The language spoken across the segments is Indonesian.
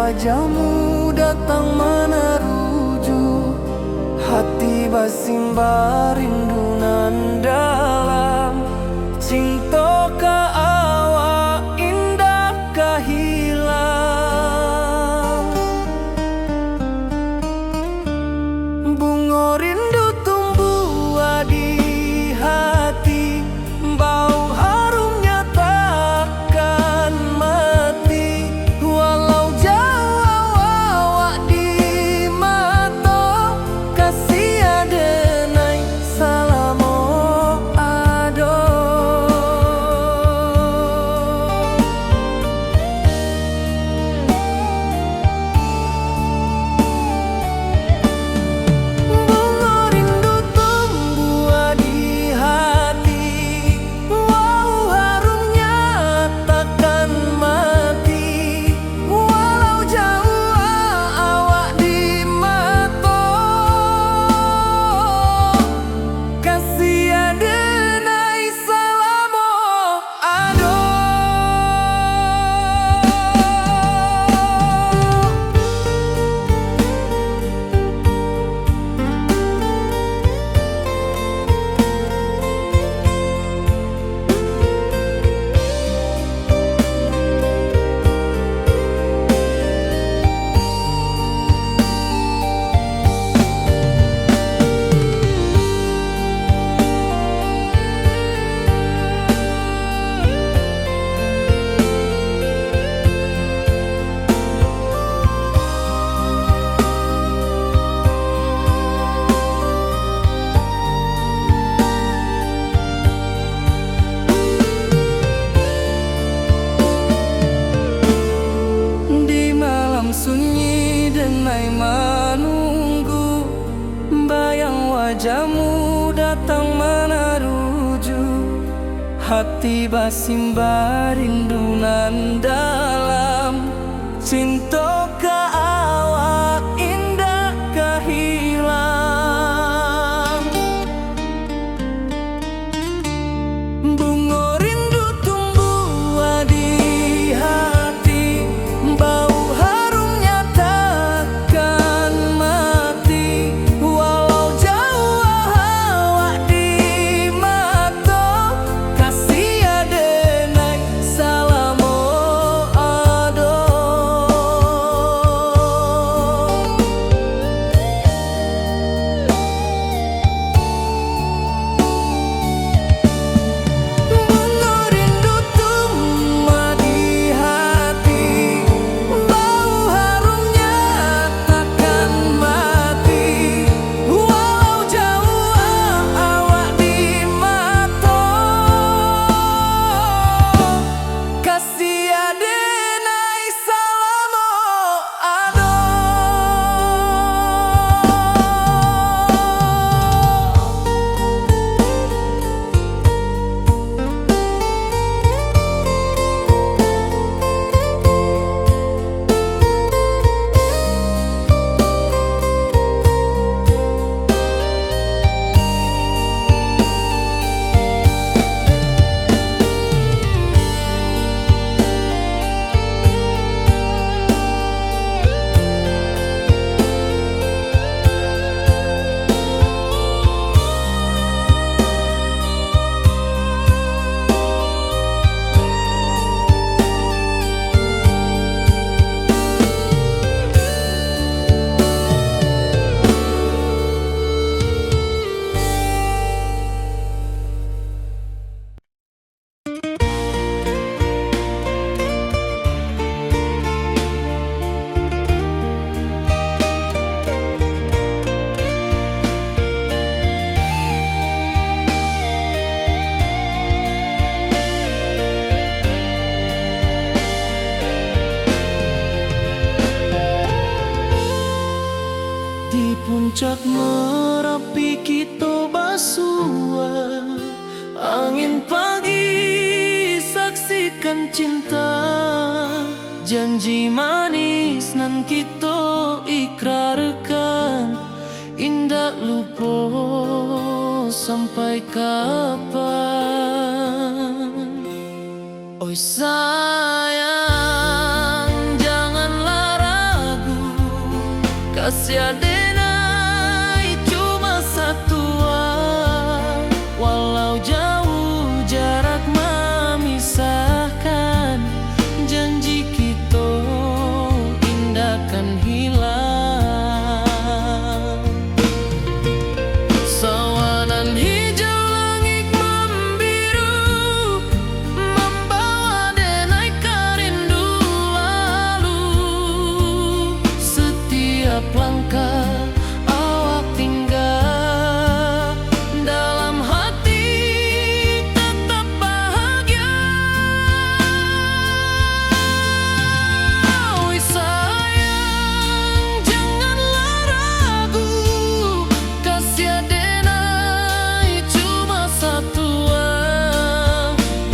wajahmu datang meneruju, hati basimba rindu nan dalam. Cinta ka awak indah kahilang, bunga rindu tumbuh di hati, bau harumnya takkan mati. Walau jauh awak di mata, kasih adenai salamo ado. Bunga rindu tumbuh di hati, wow harumnya takkan mati. Walau jauh awak di mata, kasih adenai salamo ado. Di malam sunyi denai menunggu, bayang wajahmu datang meneruju, hati basimba rindu nan dalam. Cinta ka awak indah kahilang, bunga rindu tumbuh di hati, bau harumnya takkan mati. Walau jauh awak di mata, kasih adenai salamo ado. Bunga rindu tumbuh di hati, bau harumnya takkan mati. Walau jauh awak di mata, kasih adenai salamo ado. Di puncak Merapi kita basua, angin pagi saksikan cinta, janji manis nan kita ikrarkan, indah lupa sampai kapan. Oi sayang, jangan larang kasih denai cuma satu, walau jauh jarak memisahkan, janji kita indah kan hilang. Sawanan hijau langit membiru, membawa denai kerindu lalu. Setiap langkah awak tinggal, dalam hati tetap bahagia. Oi sayang, janganlah ragu, kasih denai cuma satu,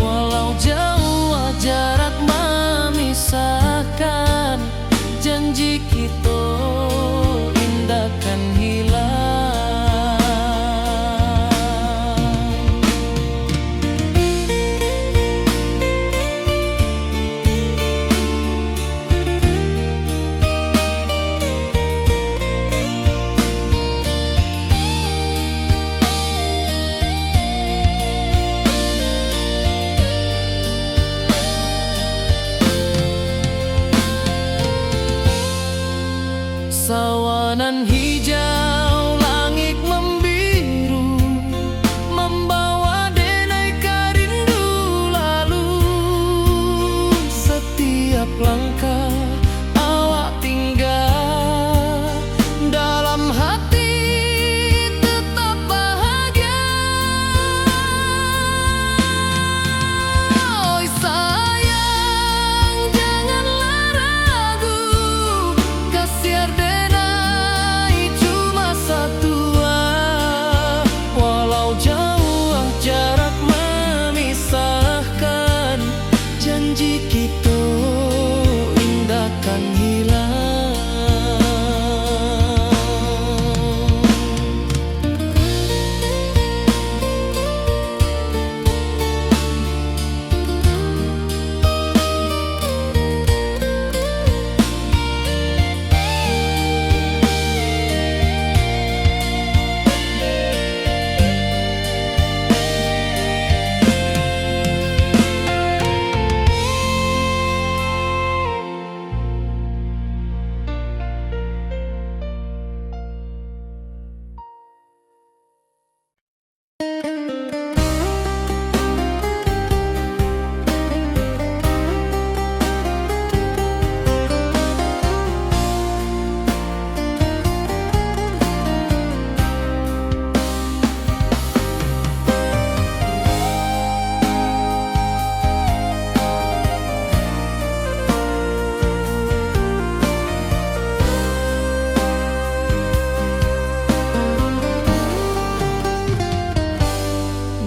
walau jauh jarak memisahkan, janji kita indah kan hilang. Sawanan hijau langit membiru, membawa denai kerindu lalu. Setiap langkah awak tinggal, dalam hati tetap bahagia. Oi sayang, janganlah ragu, kasih denai cuma satu, walau jauh jarak memisahkan, janji kita indah kan hilang.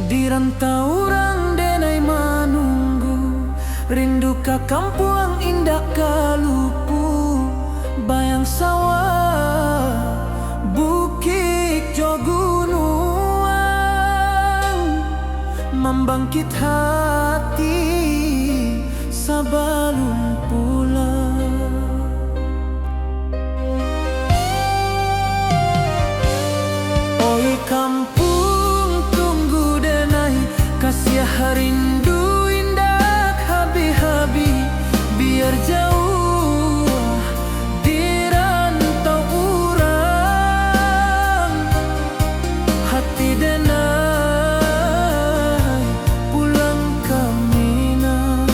Di rantau orang denai menunggu, rindu ka kampung indah kalupu, bayang sawah bukit jo gunung, membangkit hati sebelum pulang. Oi kampung tunggu denai, kasih rindu indah habi-habi, biar jauh di rantau urang, hati denai pulang ke Minang.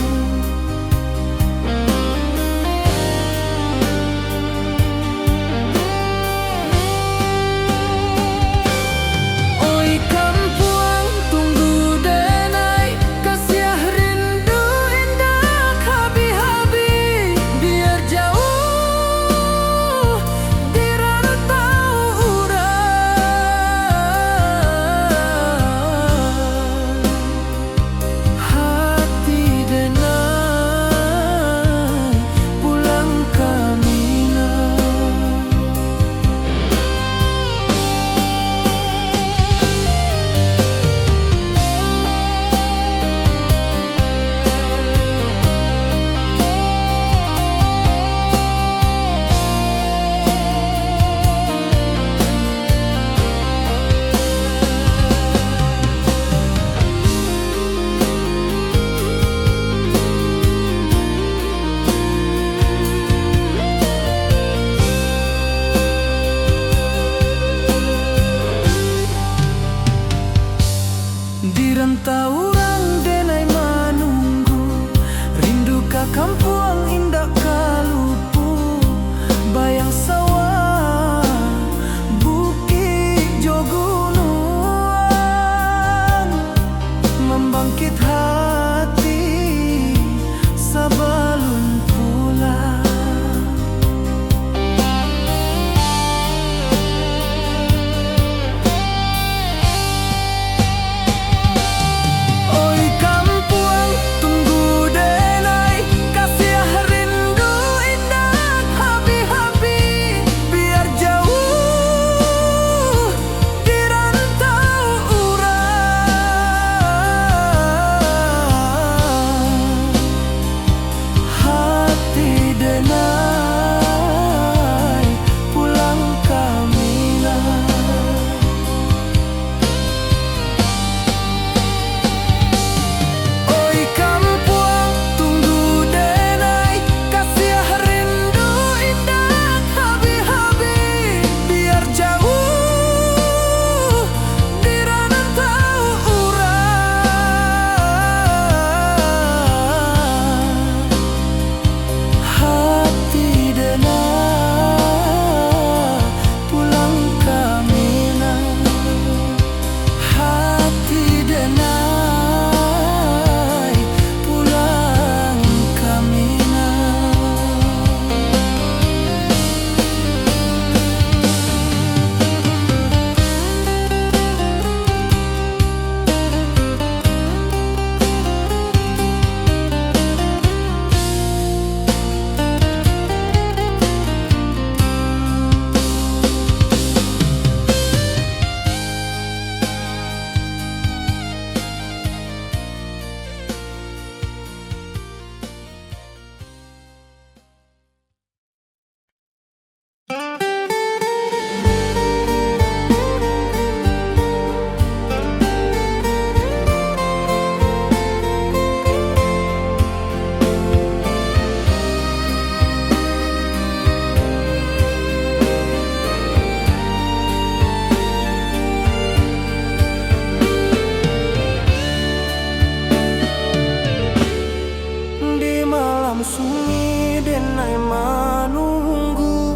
denai menunggu,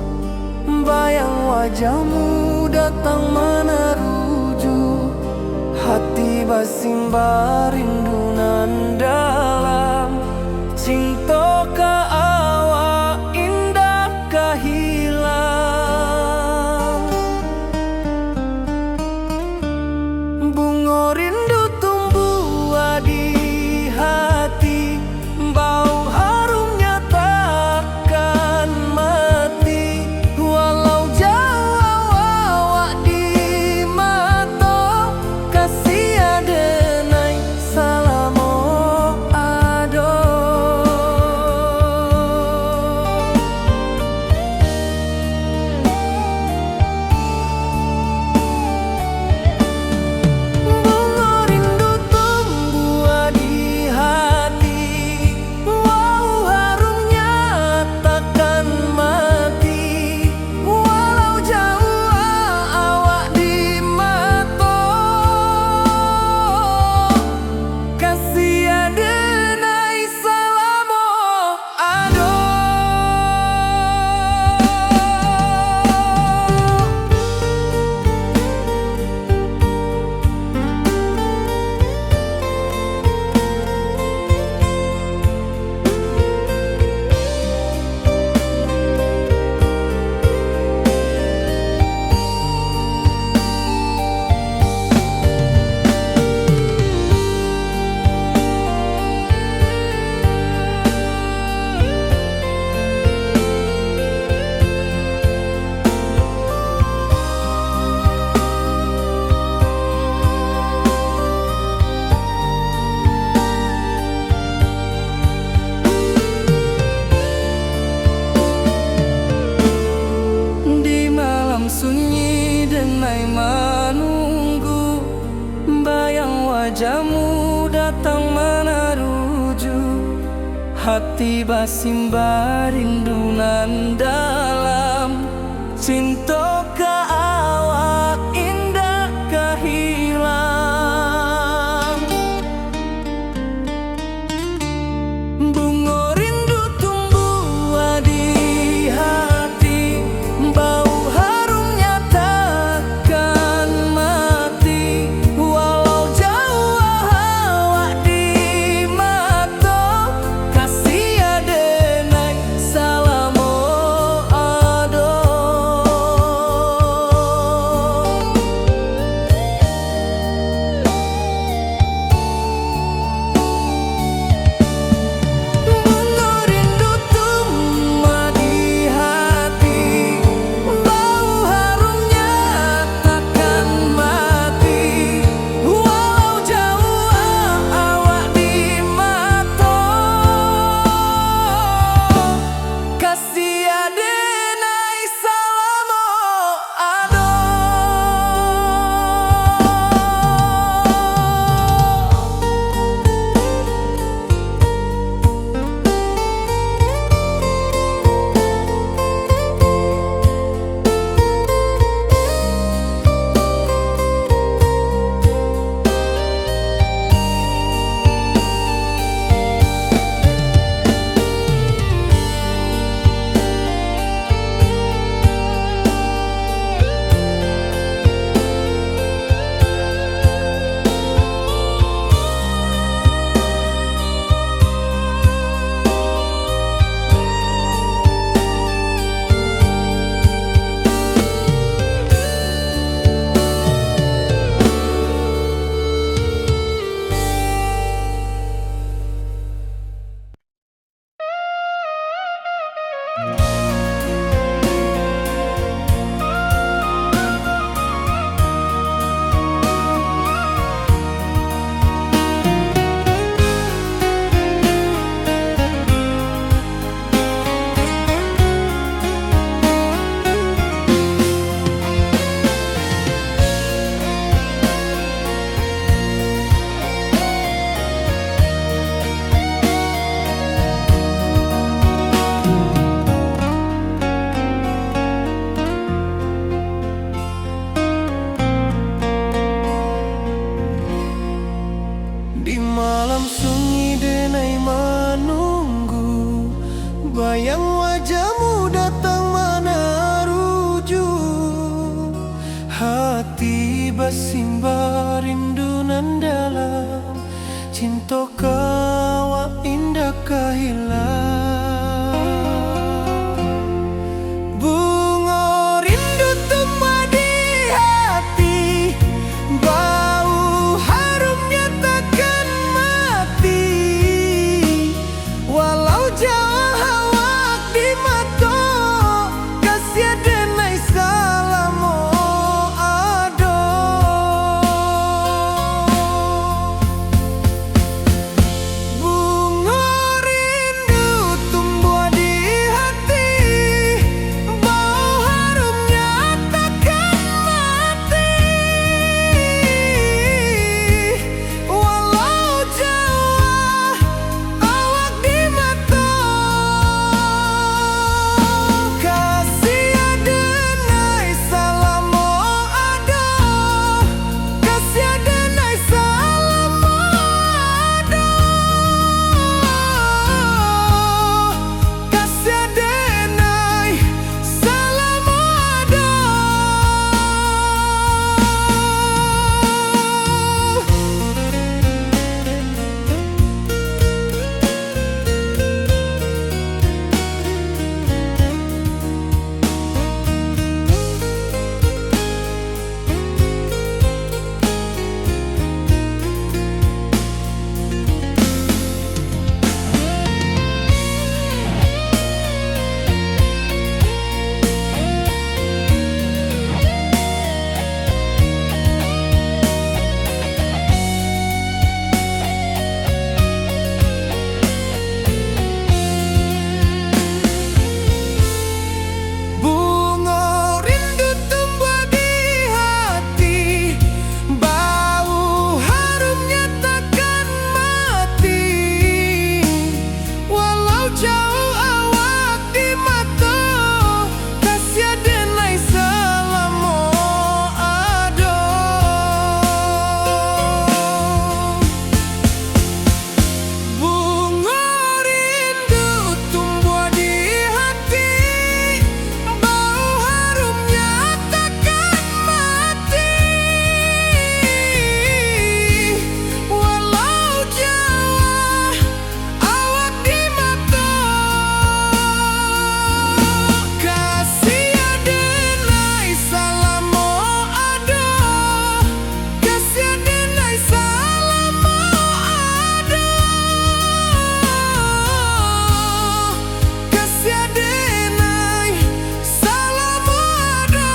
bayang wajahmu datang meneruju. Hati basimba rindu nan dalam, cinta ka awak indah kahilang. Bunga rindu tumbuh di hati, bau harumnya takkan mati. Walau jauh awak di mata, kasih adenai salamo ado. Bunga rindu tumbuh di hati, wow harumnya takkan mati. Walau jauh awak di mata, kasih adenai salamo ado. Di malam sunyi denai menunggu, bayang wajahmu datang meneruju. Hati basimba rindu nan dalam, cinta ka awak indah kahilang. Bunga rindu tumbuh di hati, bau harumnya takkan mati. Walau jauh awak di mata, kasih adenai salamo ado. Bunga rindu tumbuh di hati, bau harumnya takkan mati. Walau jauh awak di mata, kasih adenai salamo ado. Bayang wajah basimba rindu nan dalam, cinta kawa indah kahilang. Bunga rindu tumbuh di hati, bau harumnya takkan mati. Walau jauh hawak di mata, kasih denai salamo ado. Bunga rindu tumbuh di hati, bau harumnya takkan mati. Walau jauh awak di mata, kasih denai salamo ado, kasih denai salamo ado, kasih denai salamo ado. Bunga rindu tumbuh di hati, bau harumnya takkan mati. Walau jauh awak di mata, kasih denai salamo ado. Bunga rindu tumbuh di hati, bau harumnya takkan mati. Walau jauh awak di mata, kasih denai salamo ado, kasih denai salamo ado, kasih denai salamo ado.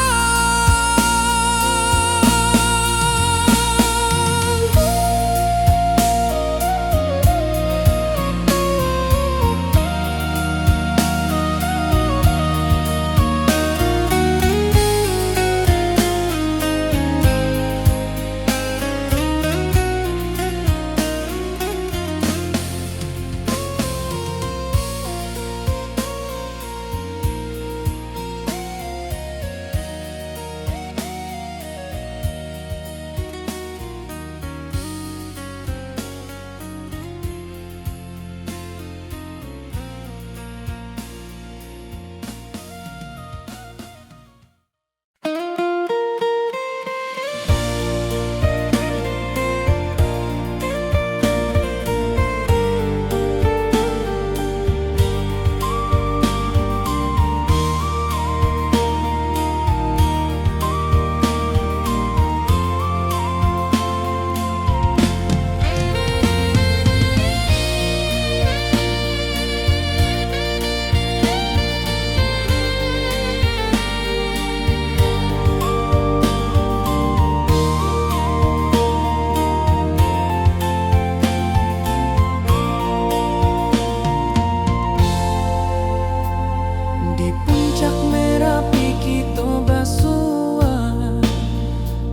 Di puncak Merapi kita basua,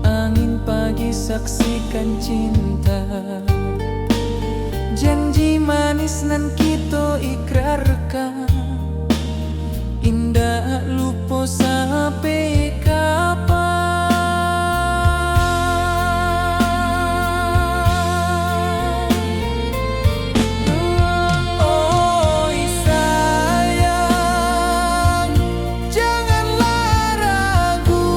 angin pagi saksikan cinta. Janji manis nan kita ikrarkan, indah lupa sampai kapan. Oi sayang, janganlah ragu.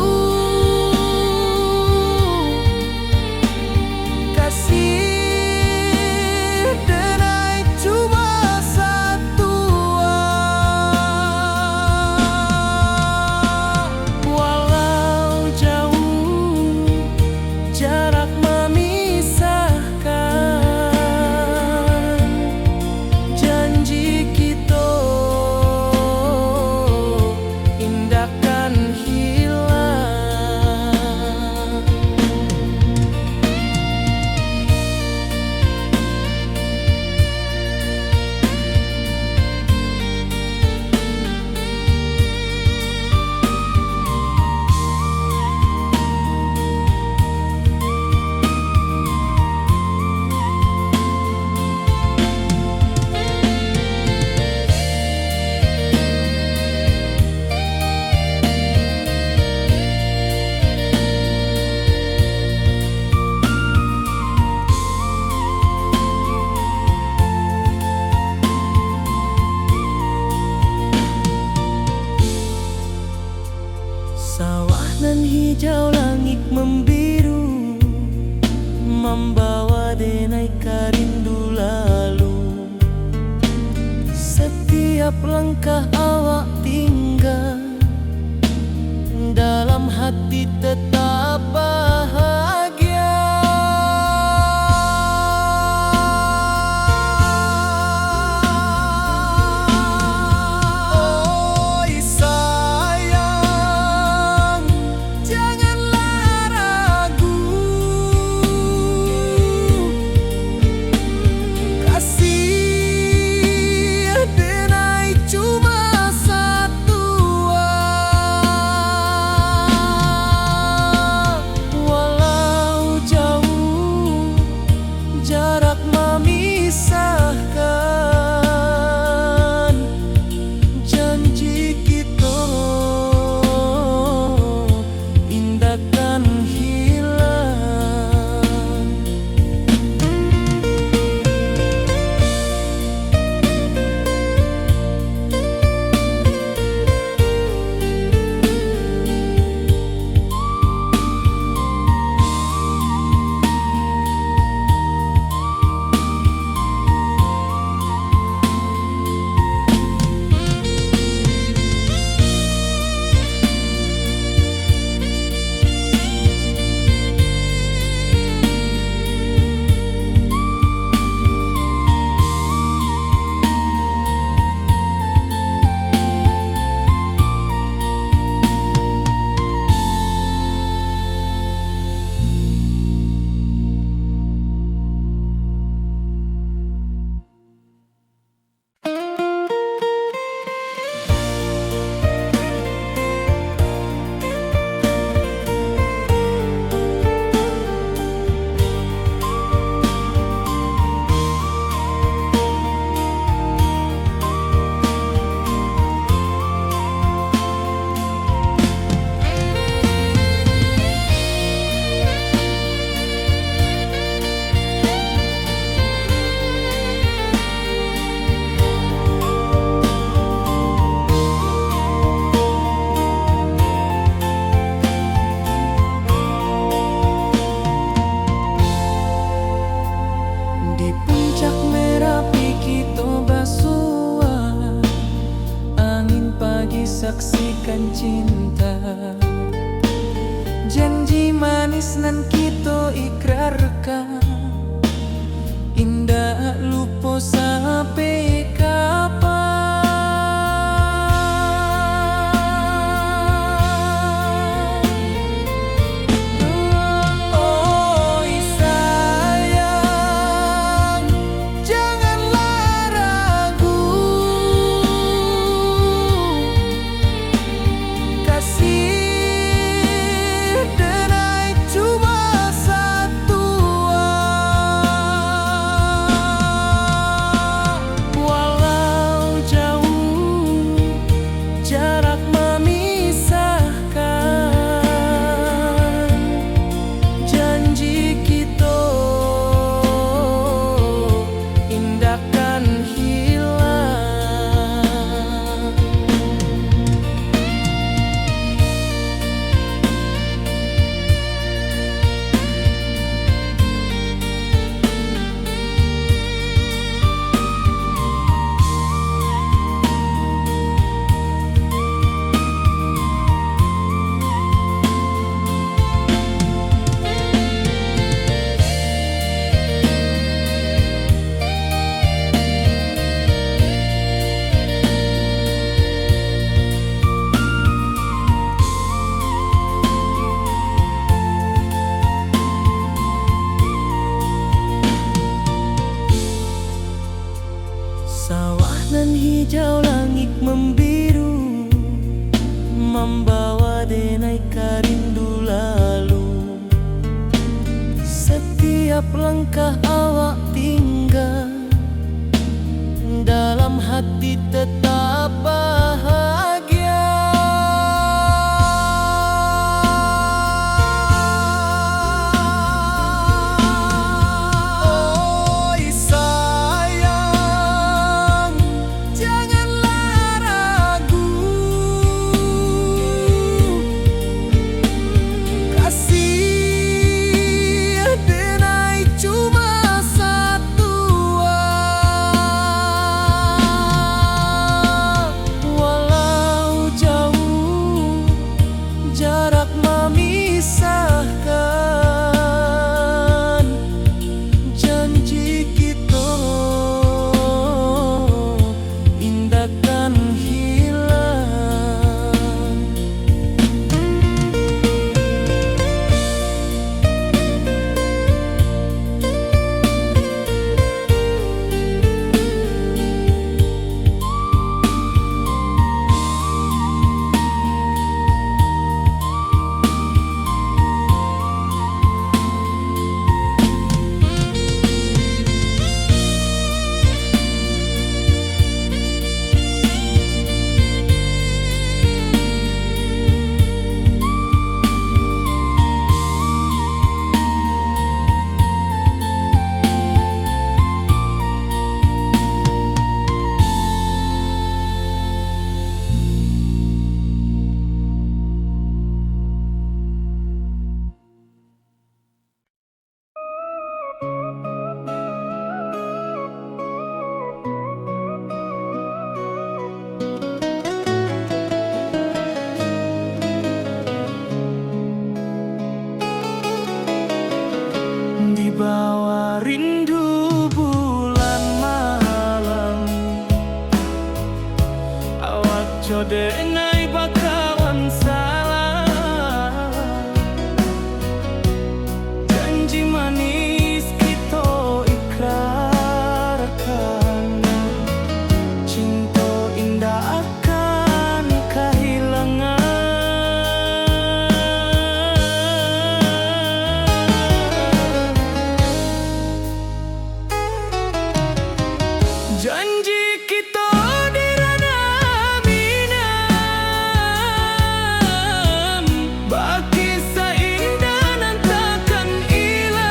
hijau langit membiru, membawa denai rindu lalu. Setiap langkah awak tinggal, dalam hati tetap bahagia. Oi sayang, janganlah ragu, kasih denai cuma satu. Walau jauh jarak memisahkan, janji kita indahkan hilang. Di puncak Merapi kita bersua, angin pagi saksikan cinta. Janji manis nan kita ikrarkan, indah lupa sampai kapan. Oi sayang, janganlah ragu, kasih denai cuma satu. Walau jauh jarak memisahkan, janji kita indahkan hilang. Sawah nan hijau langit membiru, membawa denai rindu lalu. Setiap langkah awak tinggal, dalam hati tetap bahagia. Oi sayang, janganlah ragu, denai bakawan salah. Janji manis kita ikrarkan, cinta indah akan kehilangan. Janji kita di ranah Minang, baki seindah nan takkan hilang.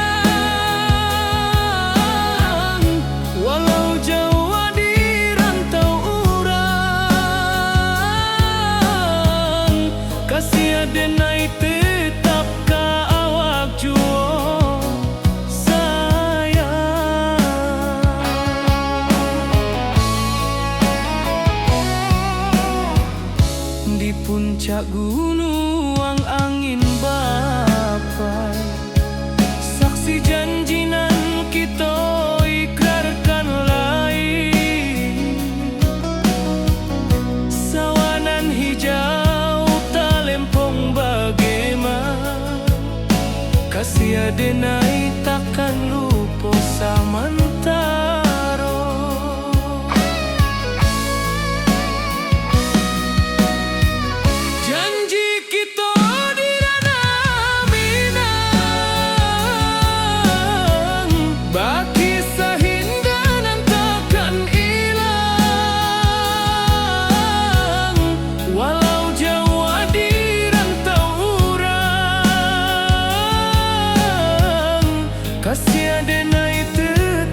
Walau jauh di rantau urang, kasih denai tetap ka awak juo sayang. Di puncak gunung angin bapai, saksi janji nan kita ikrarkan lain. Sawanan hijau talempong bagaimana, kasih denai takkan lupa samantara. Janji kita di ranah Minang, baki sahinda nan takkan hilang. Walau jauh di rantau urang, kasih denai tetap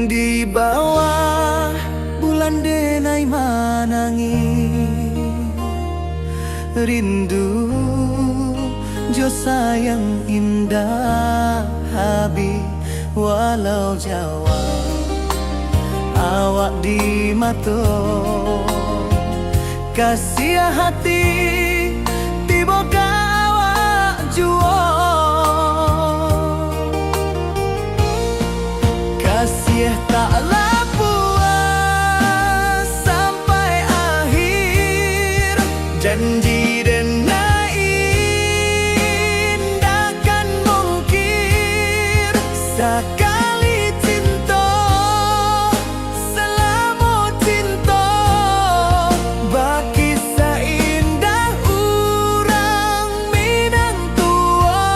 Di bawah bulan denai manangi rindu jo sayang indah habi walau Jawa awak di mato kasih hati tiba awak juo kasih taklah puas sampai akhir janji denai indakan mungkir sekali cinta selama cinta baki seindah urang Minang tua.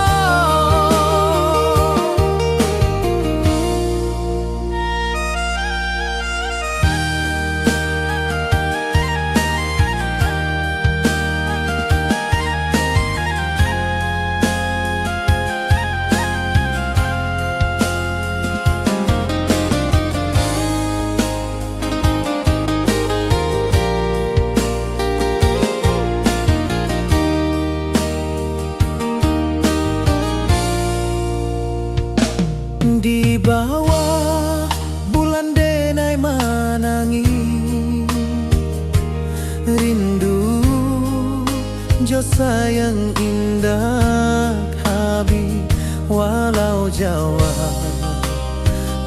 Di bawah bulan denai manangi rindu jo sayang indah habi walau Jawa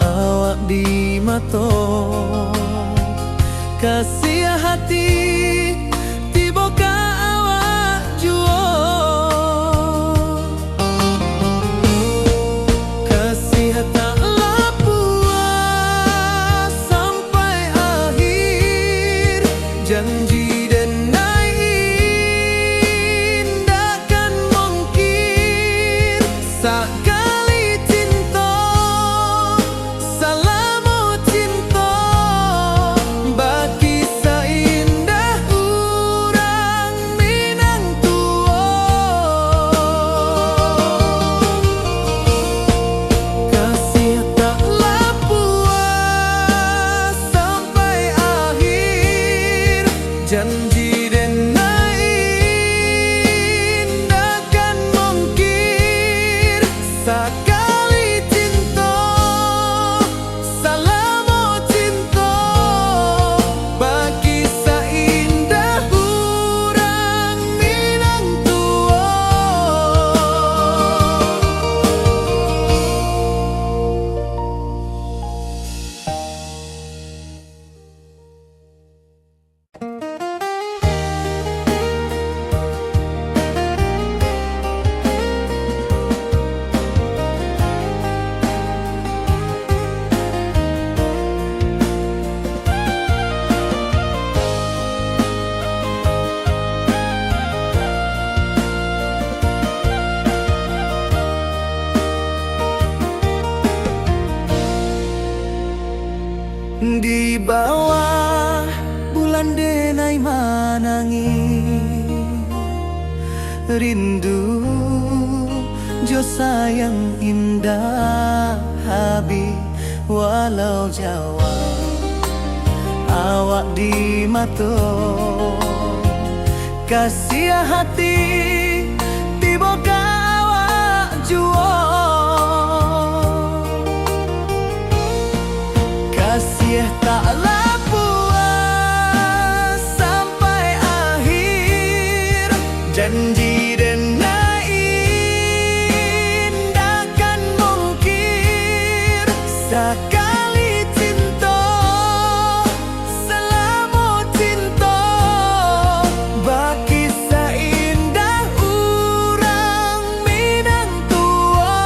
awak di mato kasih hati tiba ka awak juo taklah puas sampai akhir janji denai indakan mungkir sekali cinta selama cinta baki seindah bawah bulan denai manangi, rindu jo sayang indah habi walau Jawa awak di mato kasih hati tiba ka awak juo kasih taklah puas sampai akhir janji denai indakan mungkir sekali cinta selama cinta baki seindah urang Minang tua.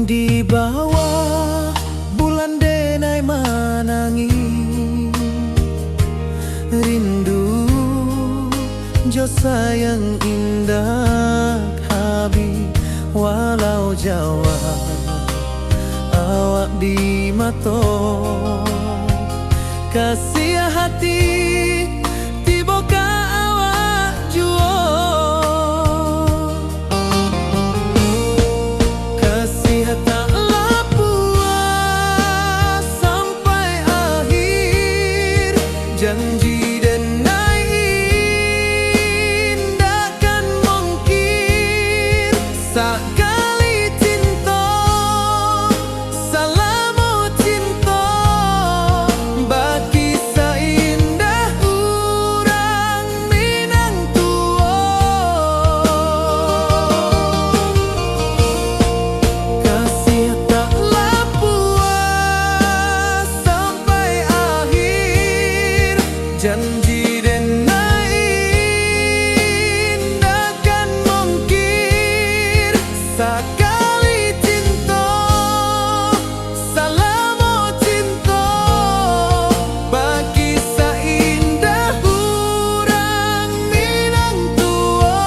Di bawah bulan denai manangi, rindu jo sayang indah habi walau Jawa awak di mato kasih hati tiba ka awak juo kasih taklah puas sampai akhir janji denai indakan mungkir sekali cinta selama cinta baki seindah urang Minang tua kasih taklah puas sampai akhir janji denai indakan mungkir sekali cinta selama cinta baki seindah urang Minang tua.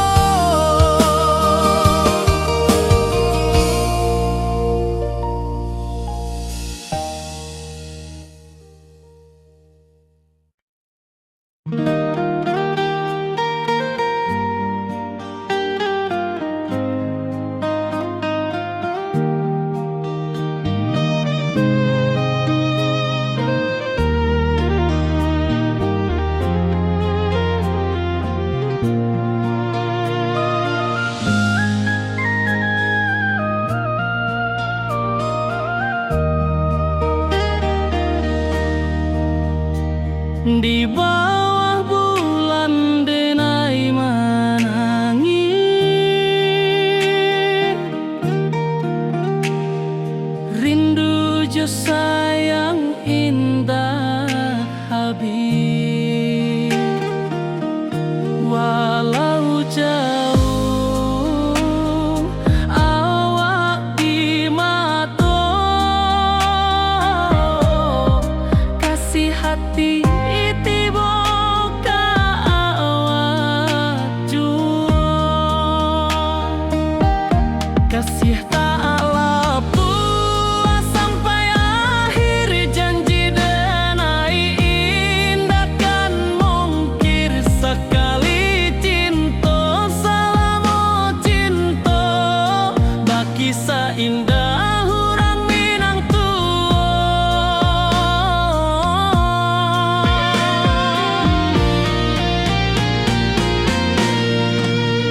Di bawah bulan denai manangi, rindu jo sayang indah habib walau jauh awak di mato kasih hati tiba ka awak juo kasih taklah puas sampai akhir janji denai indakan mungkir sekali cinta selama cinta baki seindah urang Minang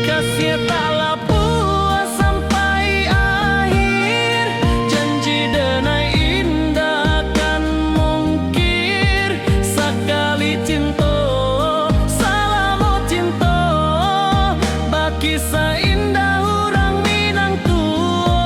kasih taklah puas sampai akhir janji denai indakan mungkir sekali cinta selama cinta baki seindah urang Minang tua.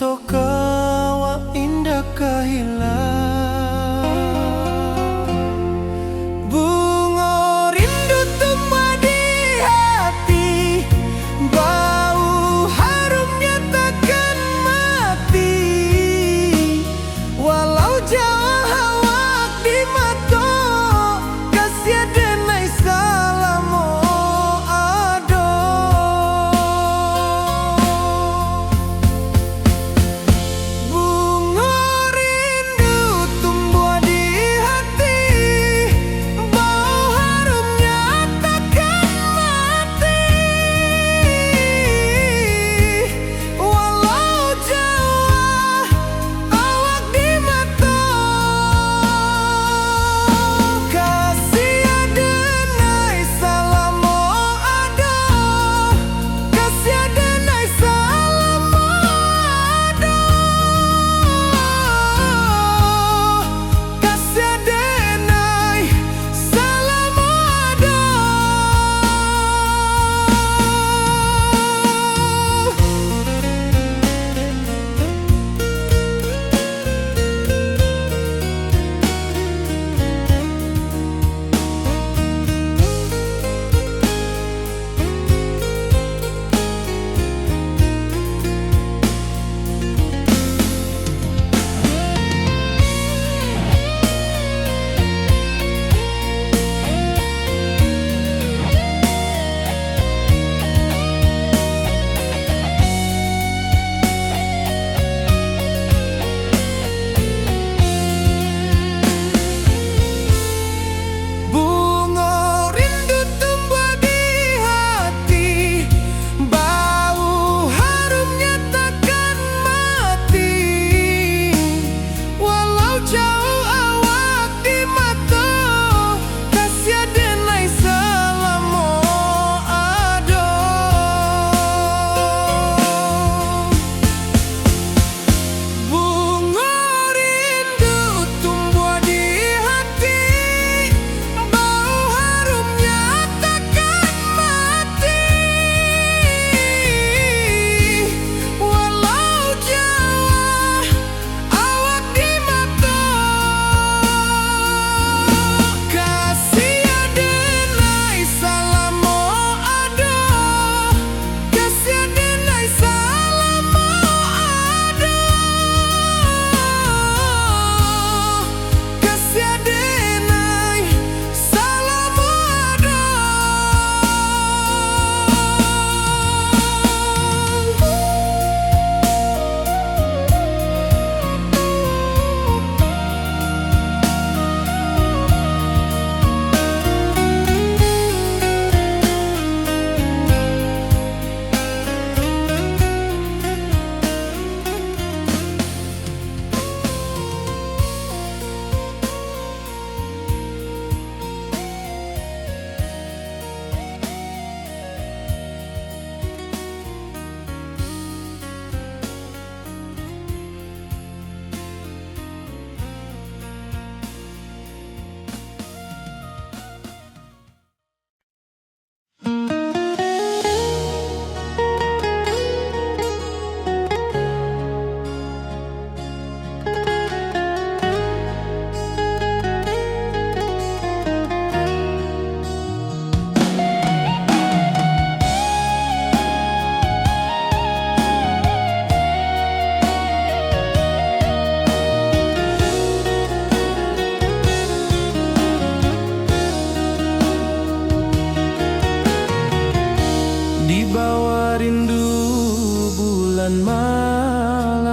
cinta kawa indah kahilang. Bunga rindu tumbuh di hati, bau harumnya takkan mati. Walau jauh awak di mata, kasih denai salamo ado. Bunga rindu tumbuh di hati, bau harumnya takkan mati. Walau jauh awak di mata, kasih denai salamo ado, kasih denai salamo ado, kasih denai salamo ado. Bunga rindu tumbuh di hati, bau harumnya takkan mati. Walau jauh awak di mata, kasih denai salamo ado. Bunga rindu tumbuh di hati, bau harumnya takkan mati. Walau jauh awak di mata, kasih denai salamo ado, kasih denai salamo ado, kasih denai salamo ado. Di bawah rindu bulan malam,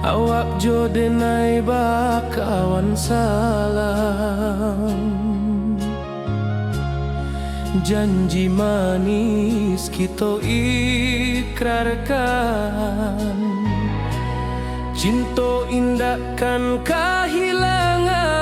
awak jo denai bakawan salam. Janji manis kita ikrarkan, cinta indah kan kehilangan.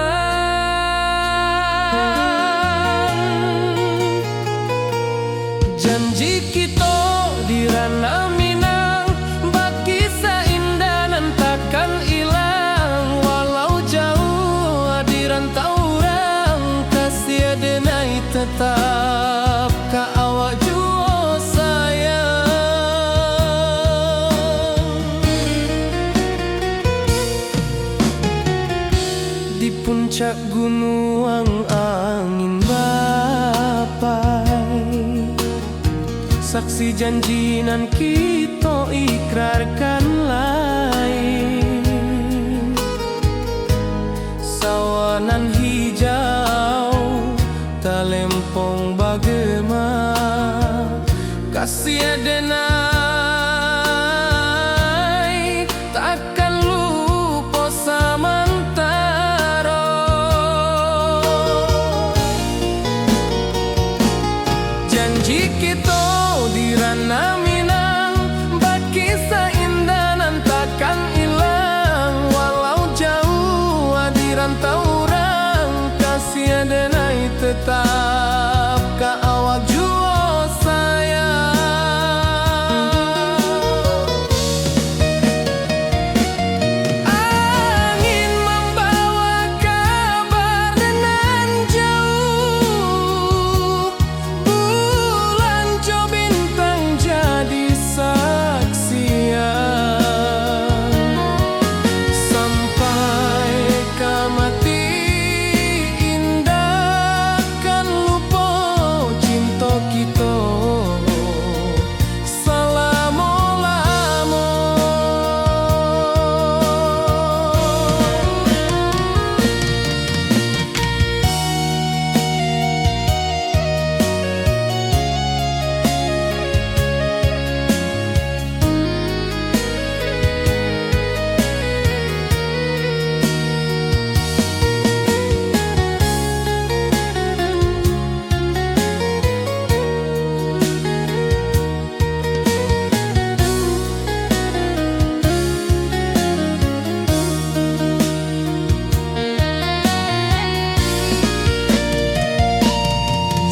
Janji kita di ranah Minang, bakisah indah nan takkan hilang. Walau jauh di rantau orang, kasih denai tetap ka awak jua sayang. puncak gunung angin bapai, saksi janjinan kita ikrarkan lain. Sawanan hijau talempong bagema, kasih adenai takkan lupa samantara. Janji kita di ranah Minang, berkisah indah nan takkan hilang. Walau jauh di rantau orang, kasih adenai tetap ka awak jua sayang. Angin membawa kabar nan jauh, bulan jo bintang jadi saksian. Sampai ke mati indah kan lupa cinta kita selama-lama.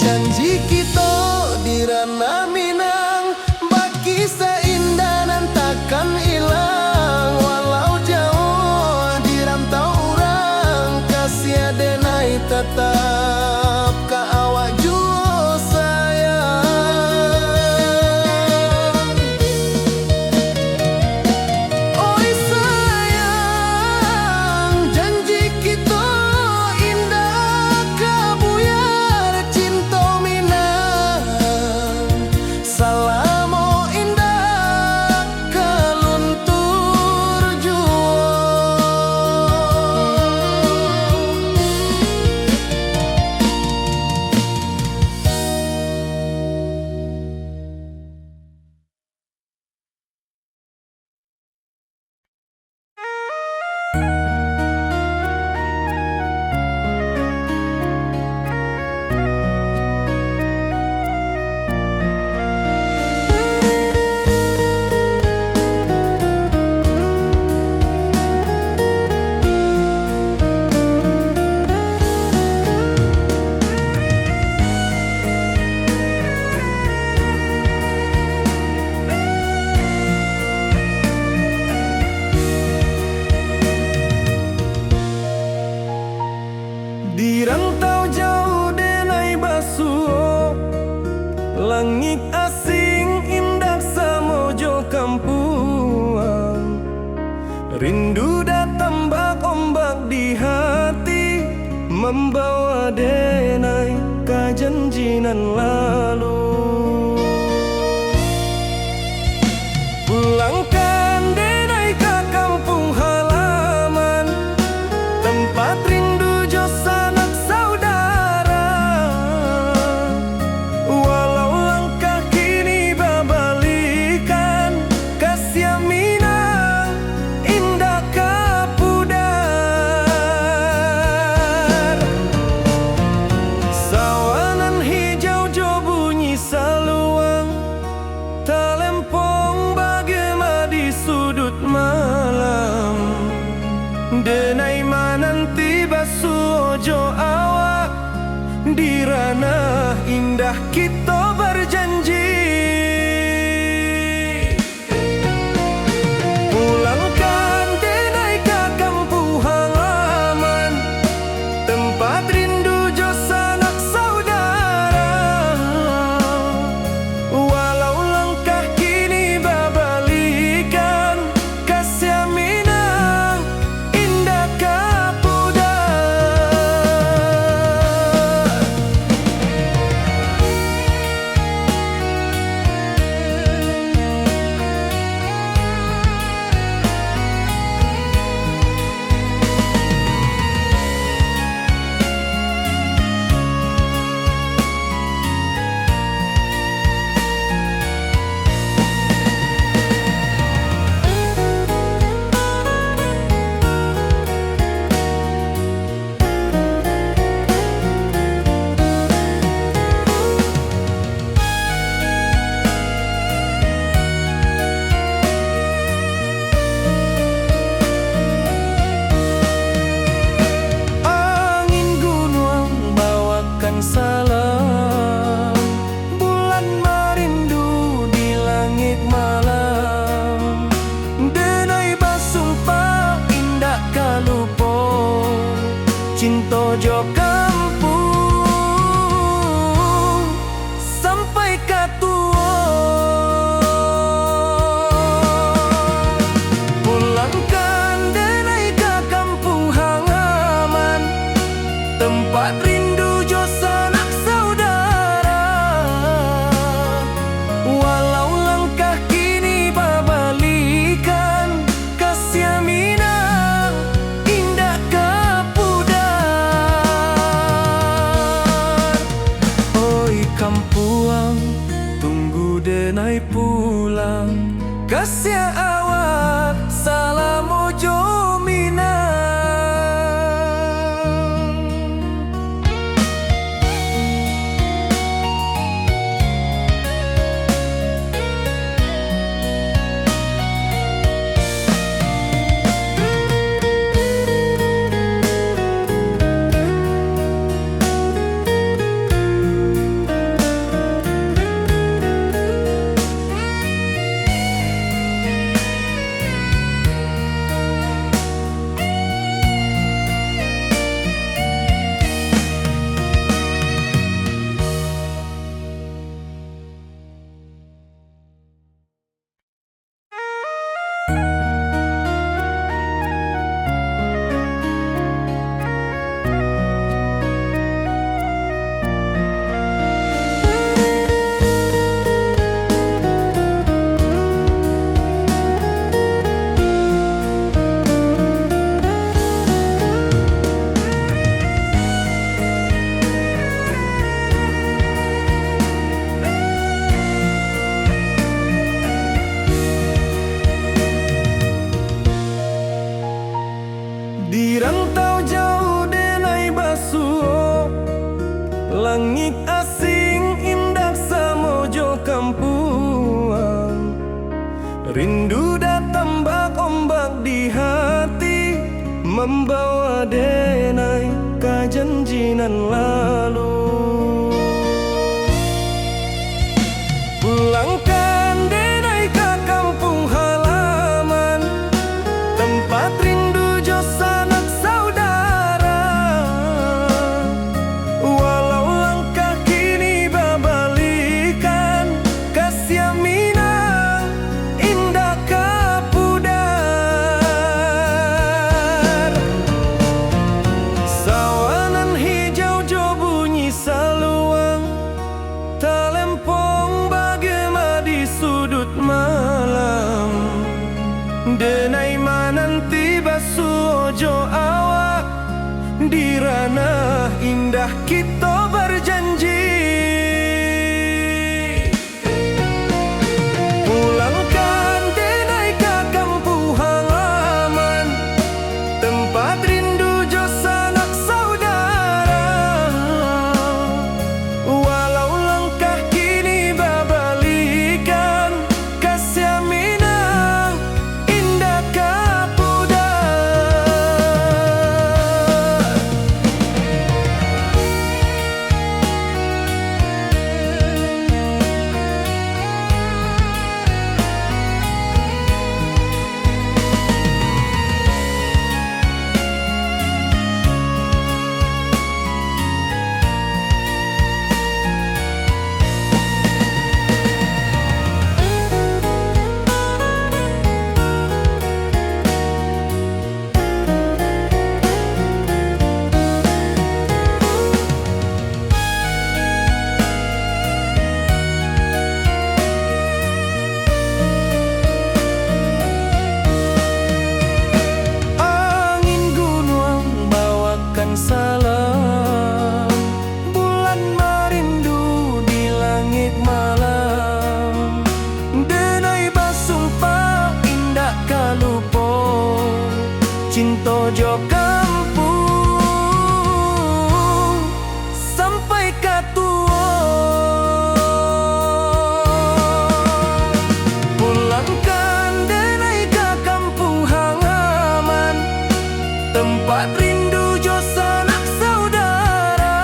Janji kita di ranah Minang, berkisah indah nan takkan hilang. Walau jauh di rantau orang, kasih adenai tetap ka awak jua sayang. Oi sayang, janji kita indah kabuyar cinta Minang. Salamo indah kaluntur jua. Di rantau jauh denai basuh, langit asing indah samojo kampuang. Rindu datang bak ombak di hati, membawa denai ka janjinan lalu. Pulangkan denai ka kampung halaman, tempat rindu jo sanak saudara. Walau langkah kini babalikan, kasih Minang indah kapudar. Sawanan hijau jo denai pulang, kasih awak salam ojo minang. Di rantau jauh denai basuh, langit asing indah samojo kampuang. Rindu datang bak ombak di hati, membawa denai ke janjinan lalu. Pulangkan denai ke kampung halaman, tempat rindu jo sanak saudara. Walau langkah kini babalikan, kasih minang indah kapudar. Sawanan hijau jo bunyi saluang, talempong bagema di sudut malam. Denai mananti basuh ojo awak, di ranah indah kita berjanji. Pulangkan denai ke kampung halaman, tempat rindu jo sanak saudara. Walau langkah kini babalikan, kasih minang indah kapudar. Angin gunung bawakan salam, bulan merindu di langit malam. Denai basumpah indah kalupo, cinta jo kampung sampai katua. Pulangkan denai ke kampung halaman, tempat rindu jo sanak saudara.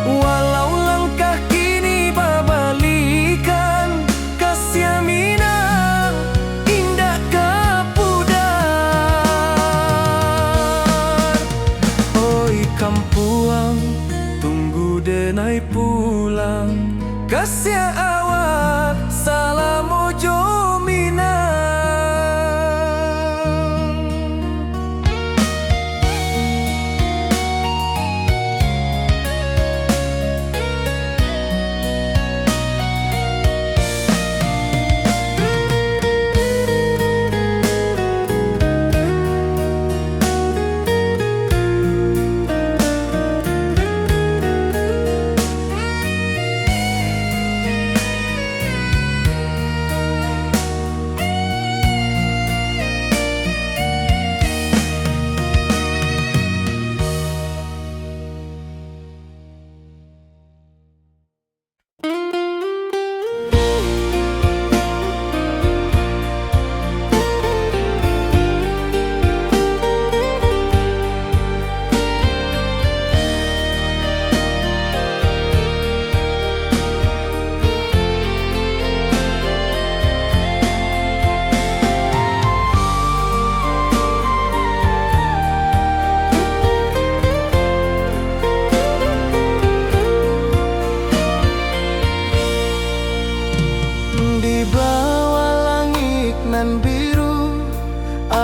Walau langkah kini babalikan, kasih minang indah kapudar. Oi kampuang, tunggu denai pulang, kasih awak salam ojo minang.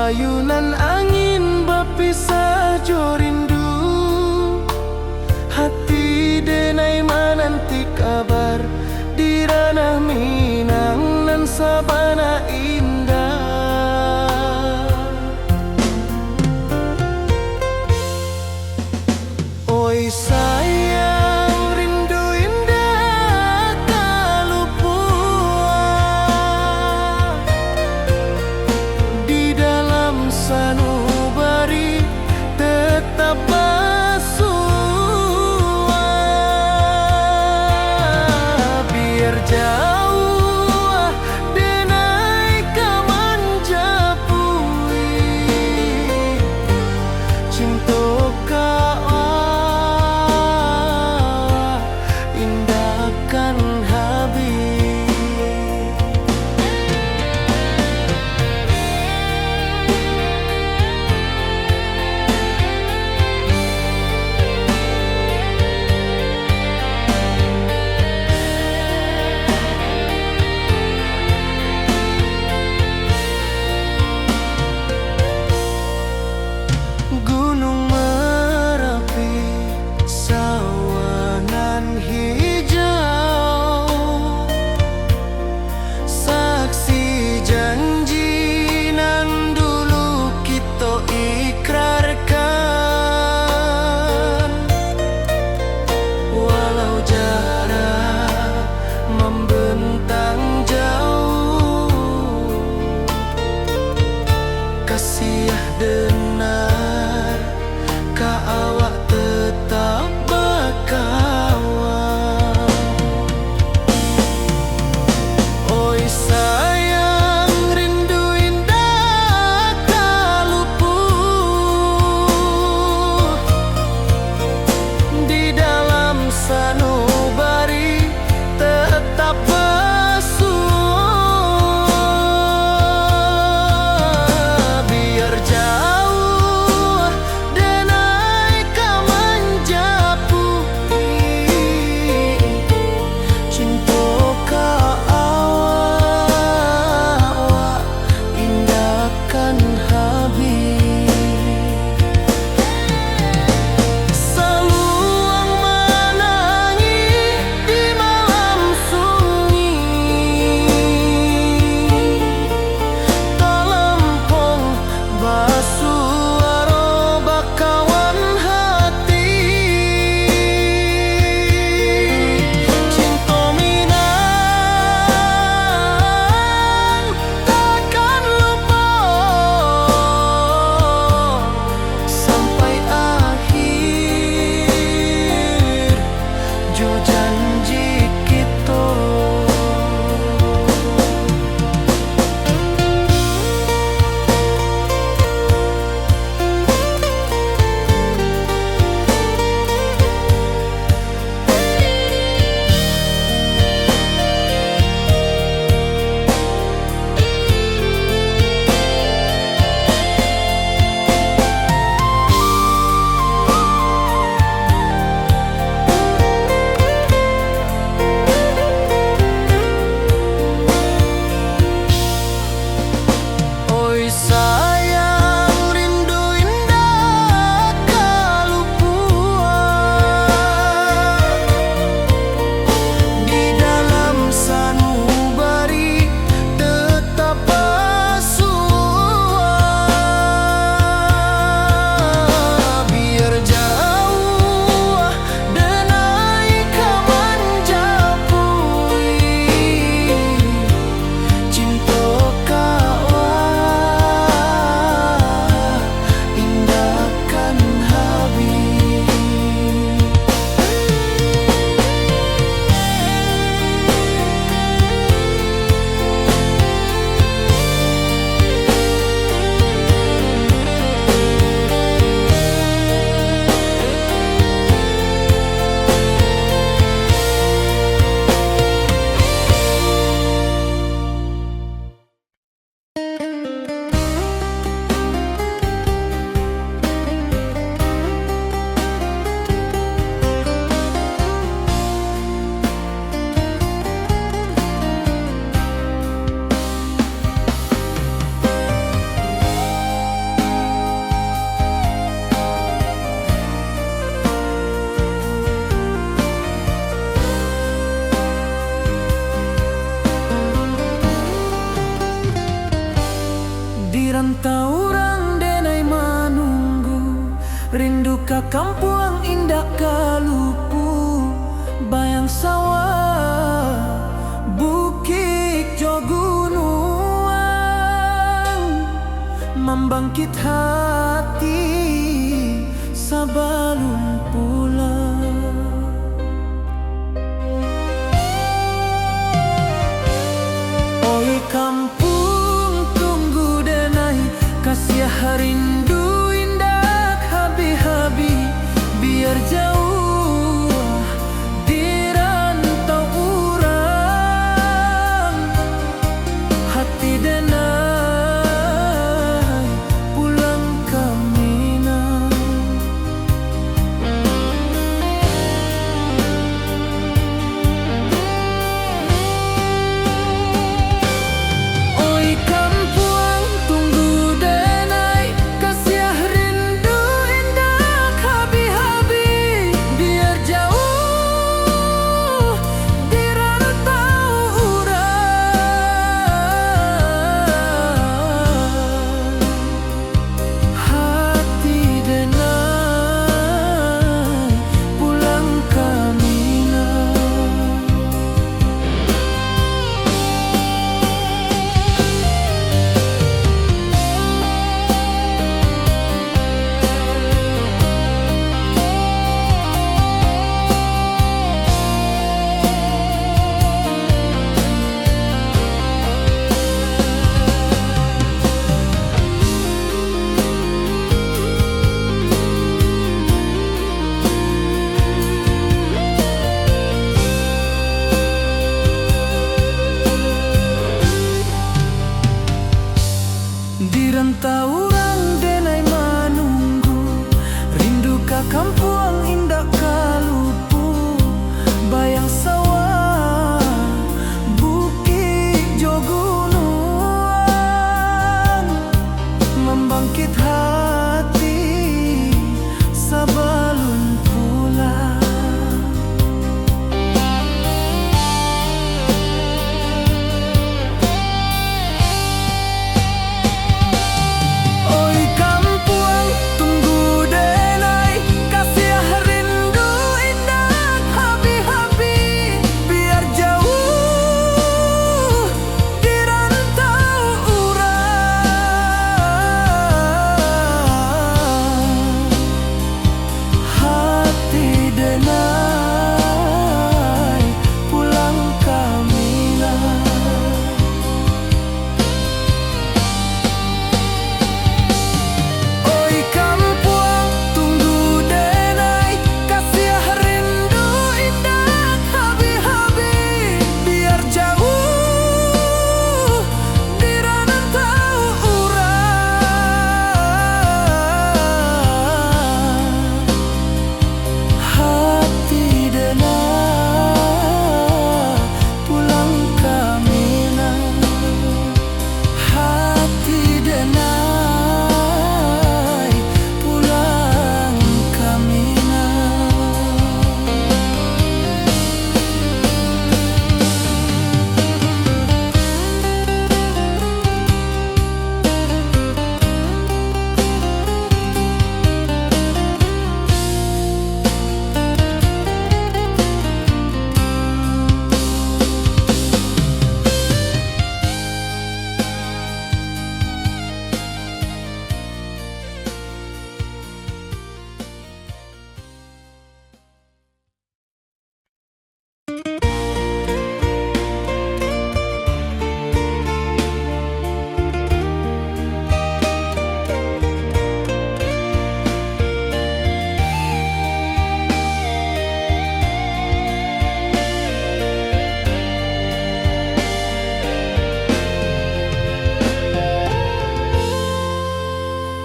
ayunan angin bapisah jo rindu, hati denai menanti kabar di ranah Minang nan sabana indah. Oi sayang, rindu indah kalupua di dalam sanubari tetap bersua. Biar jauh denai kamanjapui cinta indahkan habis. rantau orang denai manunggu, rindu ka kampung indah kalupu, bayang sawah bukit jo gunung, membangkit hati sebelum pulang. Oi kampung tunggu denai, kasih rindu indah habi-habi, biar jauh di rantau urang, hati denai pulang ke Minang. Oi kampung tunggu denai, kasih rindu indah habi-habi, biar jauh di rantau urang, hati denai pulang ke Minang. Di rantau orang denai manunggu, rindu ka kampung indah kalupu, bayang sawah bukit jo gunung, membangkit hati sebelum pulang. Oi kampung tunggu denai, kasih rindu indah habi-habi, biar jauh di rantau urang, hati denai pulang ke Minang. Oi kampung tunggu denai, kasih rindu indah habi-habi, biar jauh di rantau urang, hati denai pulang ke Minang, hati denai pulang ke Minang.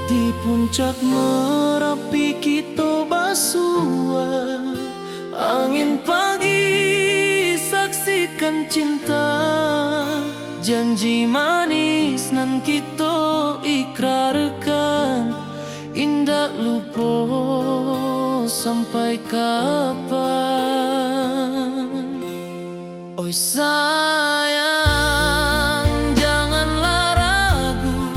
Di puncak Merapi kita basua, angin pagi saksikan cinta, janji manis nan kita ikrarkan, indah lupa sampai kapan. Oi sayang, janganlah ragu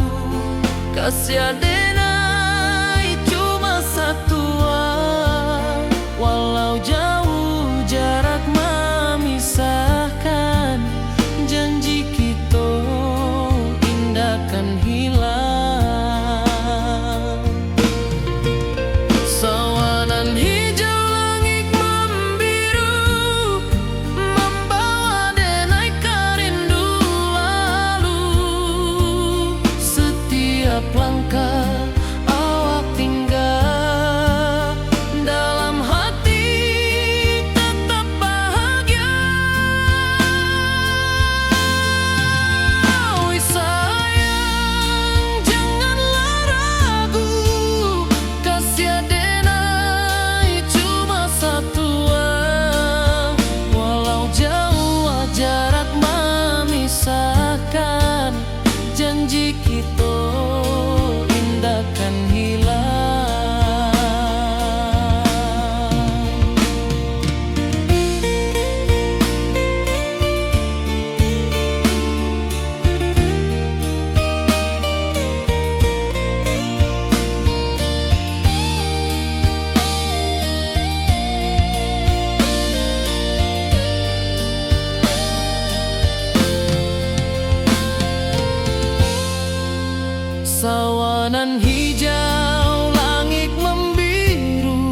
Sawanan hijau, langit membiru,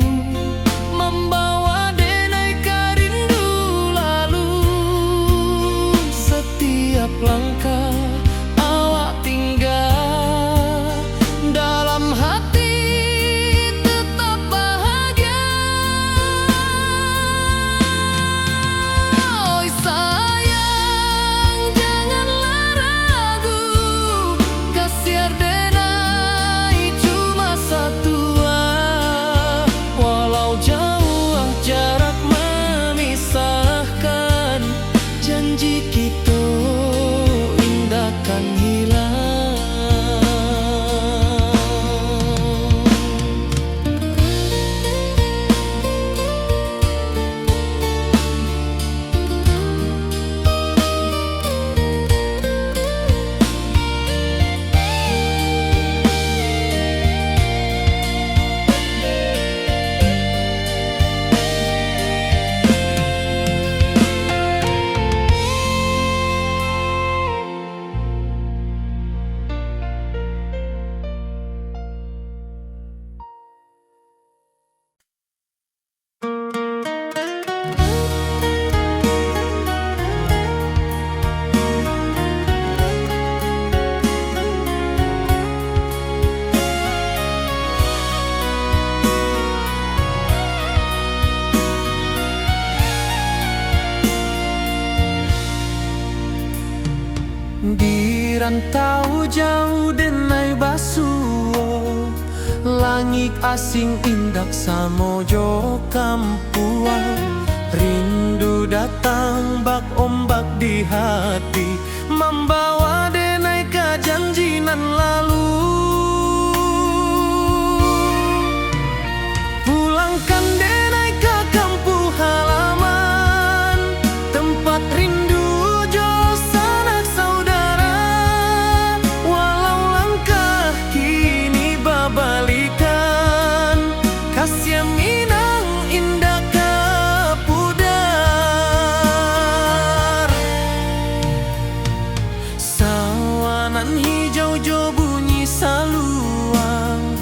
membawa denai rindu lalu. Setiap langkah awak tinggal, dalam hati tetap bahagia. Oi sayang, janganlah ragu, kasih denai cuma satu. Walau jauh jarak memisahkan, janji kita indahkan hilang. Di rantau jauh denai basuo, langit asing indak samojo kampuan. Rindu datang bak ombak di hati, membawa denai kejanjian lalu. Pulangkan denai ke kampung halaman, tempat rindu jo sanak saudara. Walau langkah kini babalikan, kasih minang indah ke pudar. Sawanan hijau jo bunyi saluang,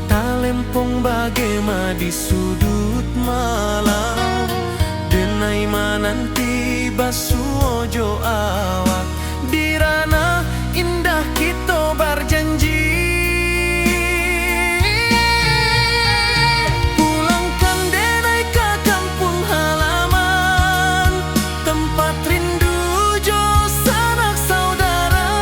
talempong bagema di sudut malam. Denai mananti basuo jo awak, di ranah indah kita berjanji. Pulangkan denai ke kampung halaman, tempat rindu jo sanak saudara.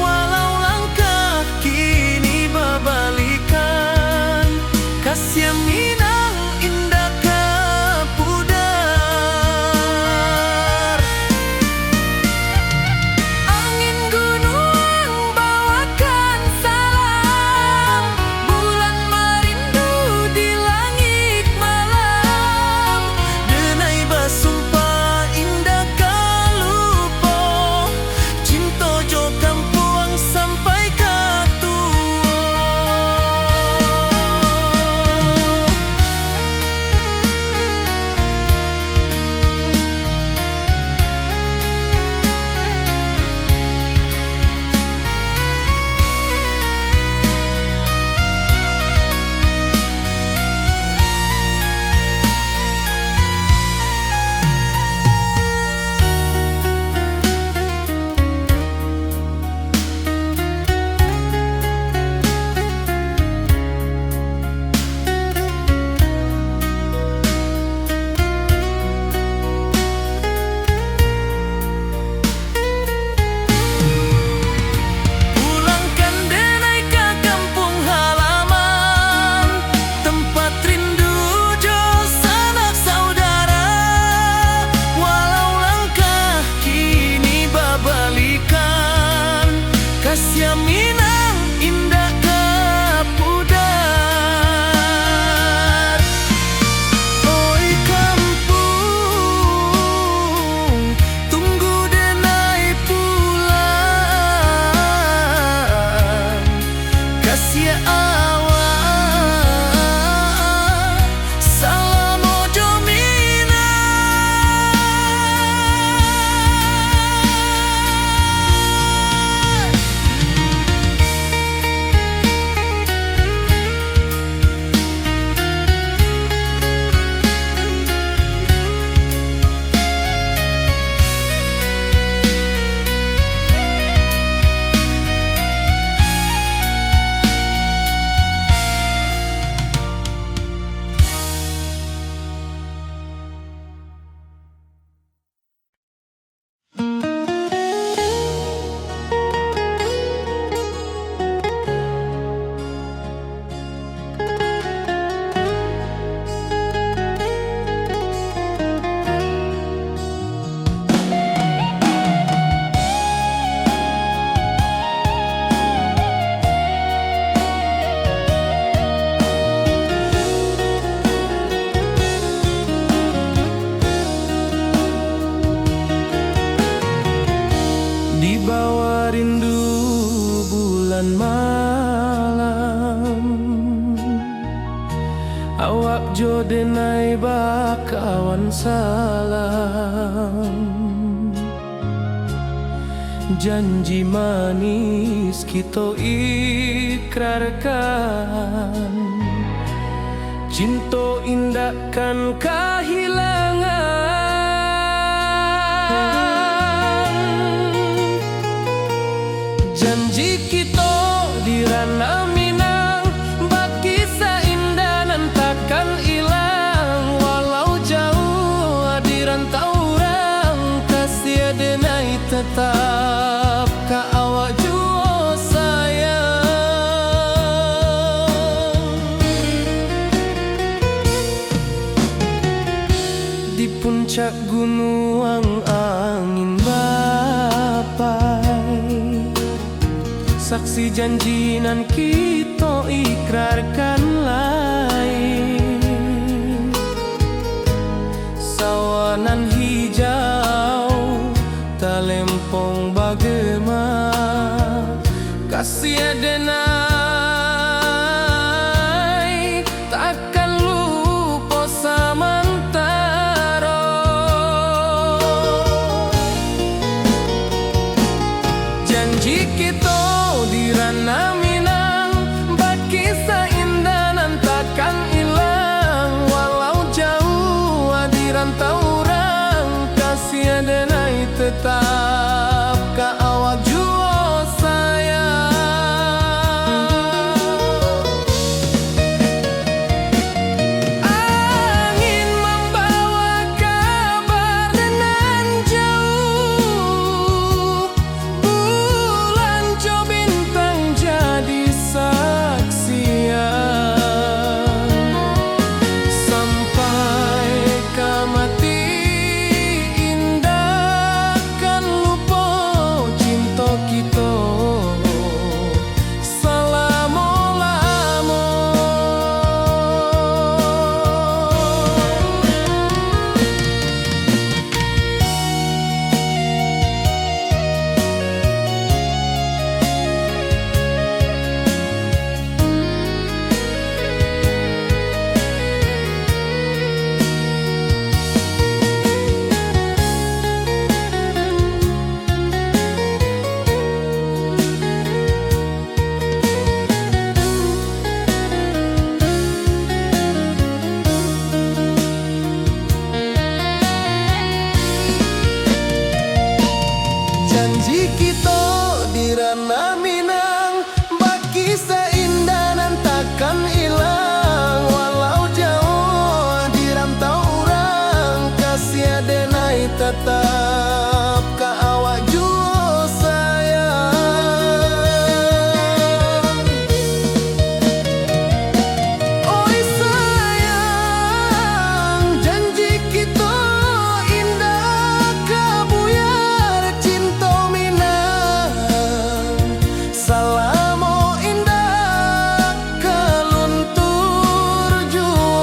Walau langkah kini babalikan, kasih minang indah ke pudar. rindu bulan malam, awak jo denai bakawan salam. Janji manis kita ikrarkan, cinta indahkan kehilangan. Janji kita di ranah Minang, bakisah indah nan takkan hilang. Walau jauh di rantau orang, kasih denai tetap ka awak jua sayang. Di puncak gunung angin bapai, saksi janji nan kita ikrarkan lain. Sawanan hijau talempong bagema, kasih denai takkan lupa samantara. Janji kita di ranah Minang, bakisah indah nan takkan hilang. Walau jauh di rantau orang, kasih denai tetap ka awak jua sayang. Angin membawa kabar nan jauh, bulan jo bintang jadi saksian. Sampai ka mati indah kan lupa cinta kita selama-lama. Janji kita di ranah Minang, bakisah indah nan takkan hilang. Walau jauh di rantau orang, kasih denai tetap ka awak jua sayang. Oi sayang, janji kita indah kabuyar cinta Minang. Salamo indah kaluntur jua.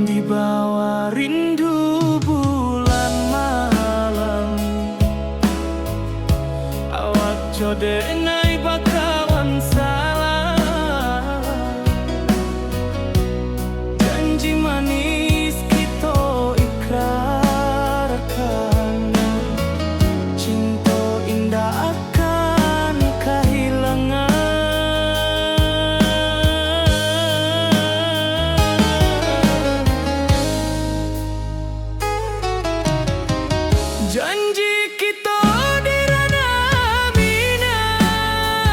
Di bawah rindu bulan malam, awak jo denai bakawan salam. Janji manis kita ikrarkan, cinta indah akan kehilangan. Janji kita di ranah Minang,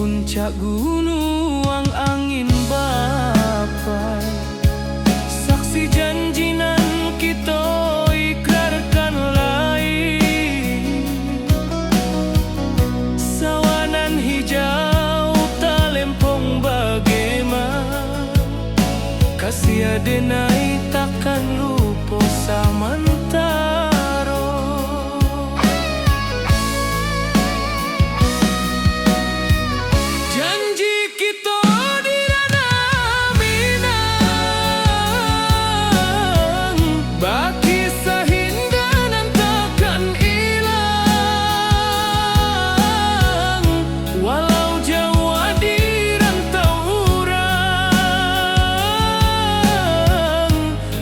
puncak gunung angin bapai, saksi janji nan kita ikrarkan lain. Sawanan hijau talempong bagaimana, kasih adenai takkan lupa samantaro. Janji kita di ranah Minang, baki sahindanan takkan hilang. Walau jauh di rantau urang,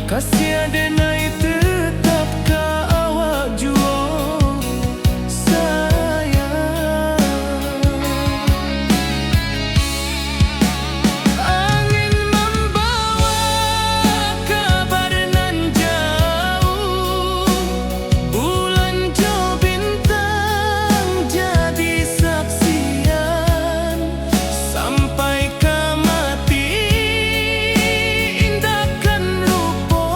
kasih adenai tetap ka awak jua sayang. Angin membawa kabar nan jauh, bulan jo bintang jadi saksian. Sampai ke mati indahkan lupa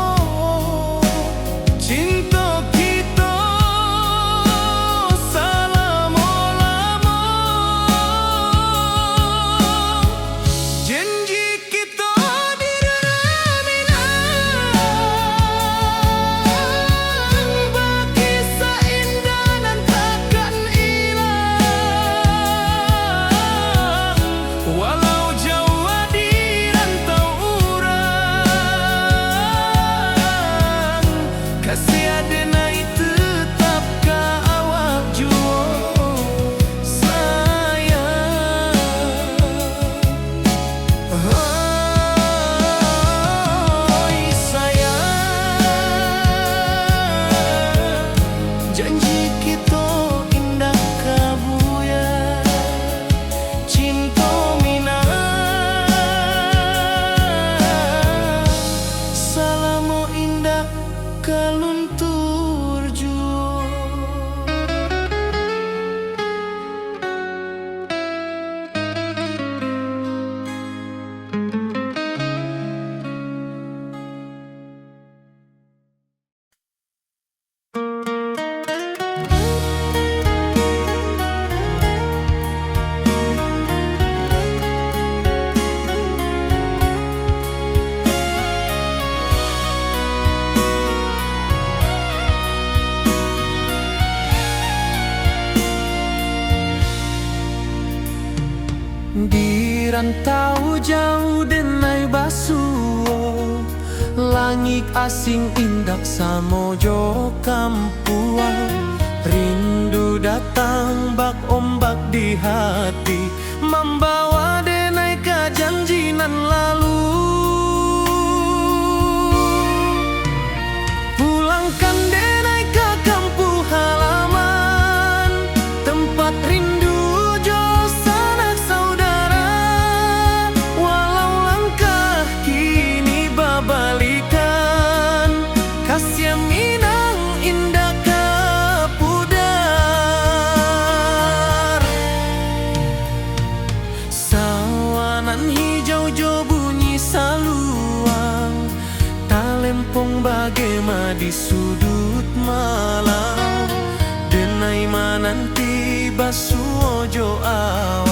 cinta kita selama-lama. Janji kita di ranah Minang, baki seindah dan takkan hilang. Walau jauh di rantau urang, kasih adenai tetap ka awak jua sayang. Oi sayang, janji kita indah kabuya, cinta Minang selama indah kaluntur jua. Di rantau jauh denai basuo, langit asing indak samojo kampuan. Rindu datang bak ombak di hati, membawa denai ke janji nan lalu. Pulangkan denai ke kampung halaman, tempat rindu jo sanak saudara. Walau langkah kini babalikan, kasih Minang indah ka pudar. Sawanan hijau jo bunyi saluang, talempong bagema di sudut malam. Denai mananti basuo jo awan,